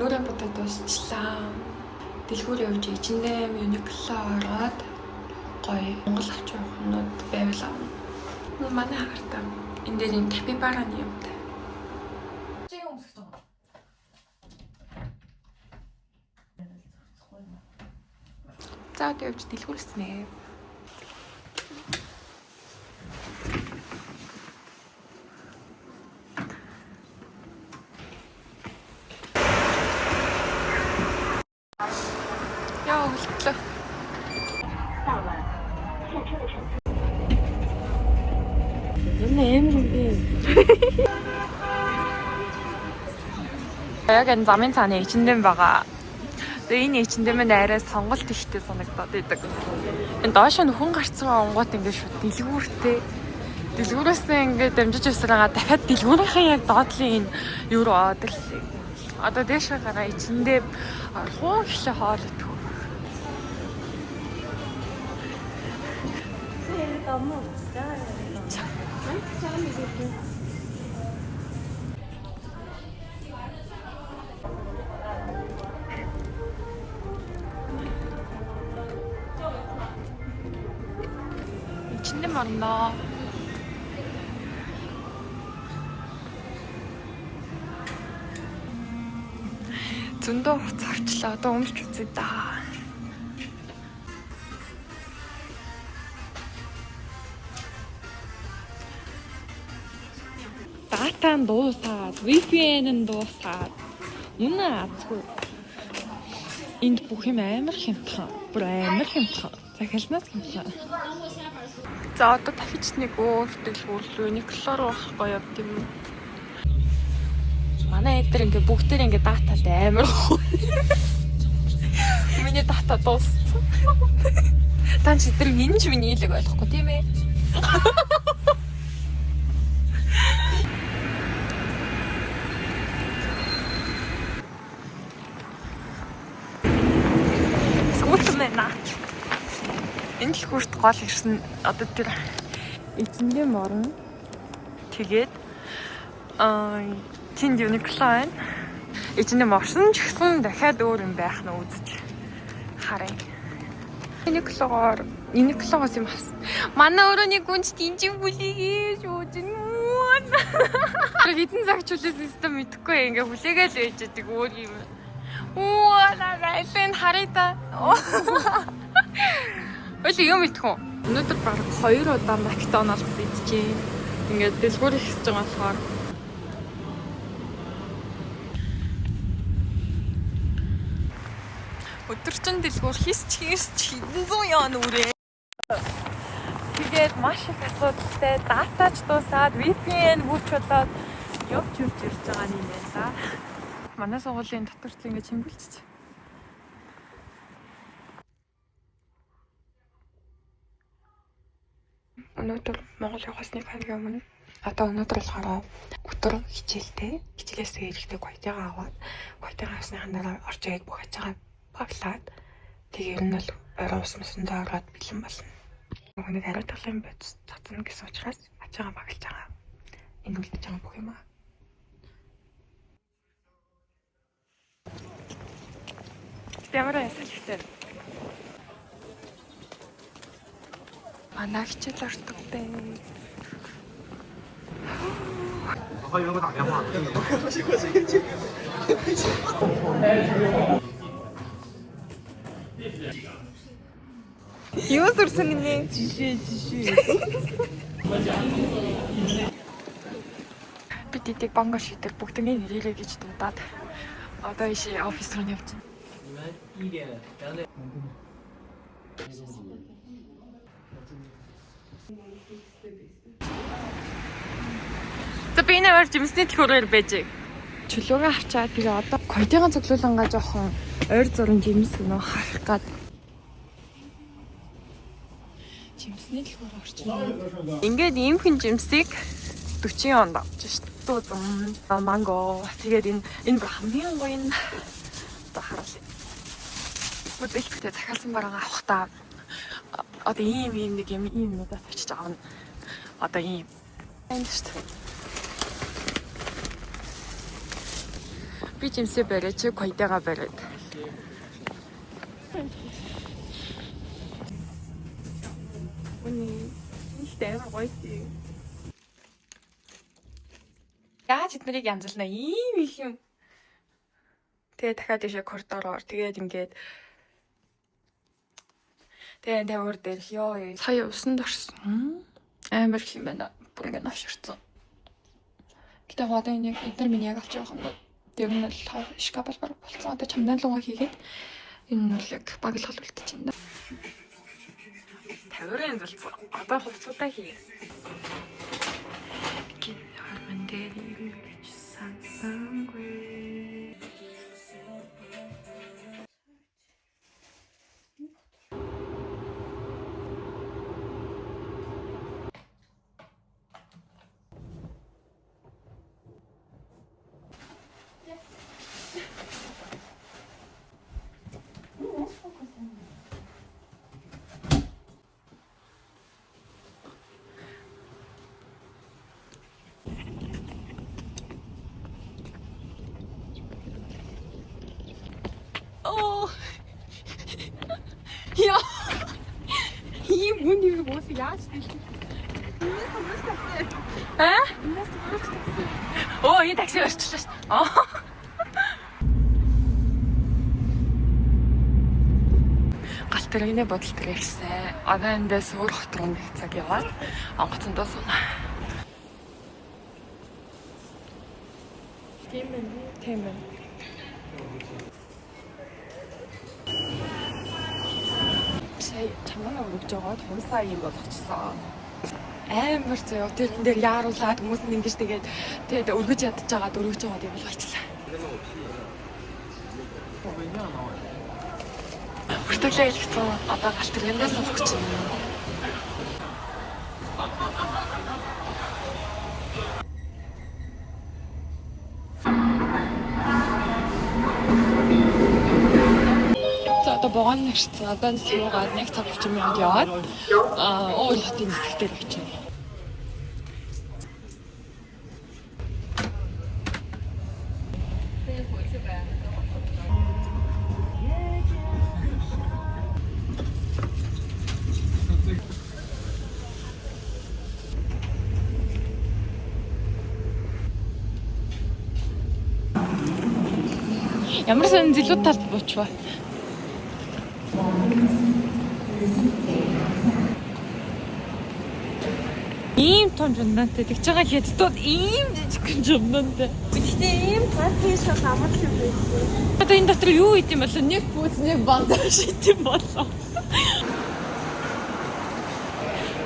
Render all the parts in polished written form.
Нүрэ бодоод дуусчлаа. Дэлгүүр явж H&M Uniqlo ороод гоё Монгол авч явах юмнууд байвал авна. Манай хагартаа энэ дээр юм капибараны юмтай. 찌개 음식점. За одоо явж дэлгүүрснэ. Яа үлдлээ. 얘네 애물이. Яг энэ замын цааны H&M байгаа. Тэгээ энэ H&M-ийн арай сонголт ихтэй санагдаад байдаг. Энэ доош нь хүн гарцсан онгот ингээд шууд дэлгүүртэй. Дэлгүүрээсээ ингээд дамжиж явсараа дахиад дэлгүүрийнхээ яг доотлын энэ юу руу ороод ирлээ. Одоо дэшээ гараа H&M орхон ихлэ хоол идэх. 너무 없어. H&M орно. Зөндөө хуц авчлаа. Одоо өмсч үзье да. Датан дуусаад, VPN-ын дуусаад. Үнэ азгүй. Энд бүх юм амар хямдхан. Бүр амар хямдхан. Захиалнаас хямдхан. За одоо дахиж нэг өөр дэлгүүр рүү Uniqlo руу авахгүй явд юм. Манай эдгээр ингээ бүгдээр ингээ дататай амар. Миний дата дууссан. Тан чи тэр энэ ч миний хэлэг ойлгохгүй тийм ээ. Энэ дэлгүүрт гол ирсэн одоо тэр H&M орно. Тэгээд тэнд Uniqlo байна. H&M орсон ч гэсэн дахиад өөр юм байх нь үзэж харъя. Uniqlo-гоос юм авсан. Манай өөрөө нэг гүнж динжин бүлийг шүүж байна. Хэдэн цаг чулуу систем мэдэхгүй ингээ хүлээгээл байж байгаа өөр юм. Наа харъя та. Өглөө юм идэх үү? Өнөөдөр баг 2 удаа McDonald's идчихээ. Ингээд дэлгүүр ихсэж байгаа болохоор. Өдөржин дэлгүүр хийсч хэдэн зуун яа нүрээ. Тэгээд маш их асуудалтай датач дуусаад VPN бүрч болоод явж ирж байгаа юм байна. Манай сургуулийн доторч ингээд чимгэлчих. Өнөөдөр Монгол явахсны хариу өмнө одоо өнөөдөр болохоор өдөр хичээлтэй. Хичээлээсээ ирэхдээ гоётойгоо аваад гоётойгоо авсныхаа дараа орж ирээд бүх ачаагаа баглаад тэгээ ер нь бол орой усмсандаа ороод бэлэн болно. Нэг хариуцлагын бодис цацна гэсэн учраас ачаагаа баглаж байгаа. Энэ үлдэж байгаа бүх юм аа. Ямар ясалхтэй. Манай хичээл ордог бэ. Юу сурсан гинэ? Жишээ. Бид эдийг банга шийдэл бүгдний нэрээрээ гэж дуудаад одоо иши офис руу явж байна. За би нээр жимсний төлхөөрөөр байж. Чөлөөгөө авчаад тэгээ одоо койтойгоо цоглуулангаа жоохон ойр зургийн жимс нөө харах гад. Жимсний төлхөөр орчихно. Ингээд иймхэн жимсийг 40 онд авч шүү дээ. Манго. Тэгээд энэ хамгийн гоё нь одоо харуулъя. Бүтээгдэхүүнээ захиалсан бараа авах та. Одоо ийм нэг юм надад очиж аавна. Одоо ийм. Энэ шүү дээ. Би жимсээ бариад чи гоёдгаа бариад. Үний ихтэй гоё. Яаж эднэрийг янзлна ийм их юм. Тэгээ дахиад ишээ коридороор тэгээд ингээд тэгээ тавар дээр ёо сая усанд орсон. Амар их юм байна. Бүр ингээд навширсан. Гэтэ одоо энэ эдгээр минь яг авч явах юм бол тэр нь л шкаф бараг болцсон. Одоо чамдан лугаа хийгээд энэ нь л яг баглал үлдчихээн. Таврын зэлцэн. Одоо хувцуудаа хий. Гинхэн дээр ирж сансангүй. Яа. Ийм хүн юм уус яаж тийш. Оо, энэ такси орчихлоо шүү. Галтэр инээ бодол тэрэгсэн. Одоо эндээс өөр хот руу нэг цаг яваад онгоцондоо сууна. Тийм байна. Чамаа өргөж байгаа тунсаа юм болгочихлоо. Амар зөө тэрэн дээр яаруулаад хүмүүс нь ингэж тэгээд өргөж ядчихагаад өргөж байгаа юм болчихлоо. Хүртэлээ хэлчихсэн. Одоо галт тэрнээс суулгах чинь. Одоо богоно нэрсэн. Одоо суугаад нэг цаг хэмжээнд яваад өөр хотын хэсэг дээр очив. Ямар сан зилүүд талд буучваа. Ийм том жундантай тэгж байгаа хэдтүүд ийм жижиг жундантай. Гэхдээ ийм таатай шал амар юм байна. Одоо энэ дотор юу идэм болоо? Нэг пүүц нэг бандаж идэм болоо.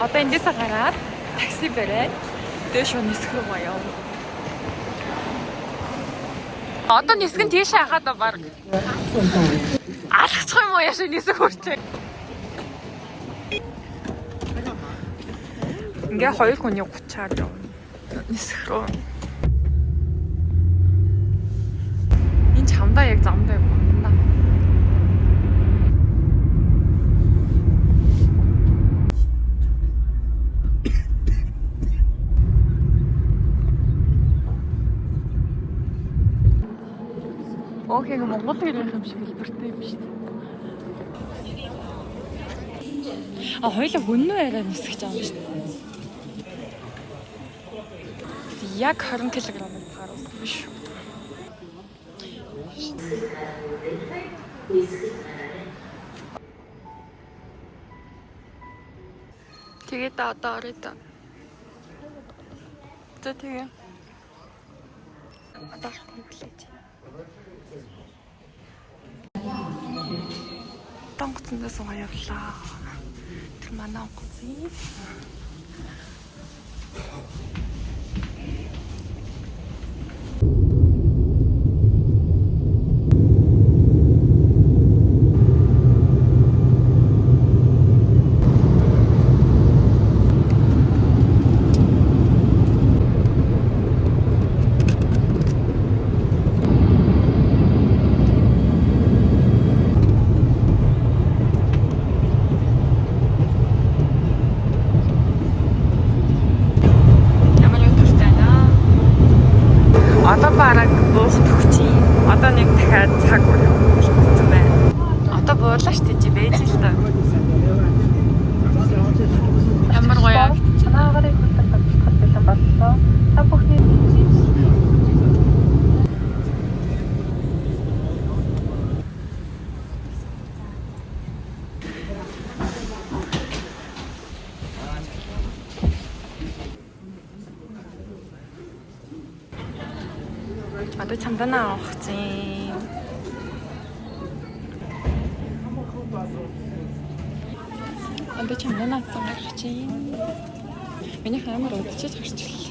Одоо эндээс гараад такси бариад дээш нисэх рүү яв. Одоо нисэх нь тийш хахад баг. Алхах юм уу яшаа нисэх хүрчээ. Ингээ хоёр хүний 30-аар явна. Нисэх рүү. Энэ чамдаа яг замдаа юм байна. Окей, Монгол хэлний юм шиг хэлбэртэй юм шүү дээ. Хоёулаа хүннөө яриа нисэх жаам шүү дээ. Яг 20 кг харуулсан биш. Тэгээд одоо орой та. Тэгээ. Одоо хөглөөч. Тонгоцондоо суугаа явлаа. Тэр манай онгоц юм. ингээд цаг болсон байна. Одоо буурлаа шүү дээ байж л та. Ямар гоё. Чанаагарыг хөтлөх бэлэн боллоо. Та бүхний одоо чамданаа авах чинь. Одоо чамданаа авах чинь. Миний хамаар удаж гарч ирлээ.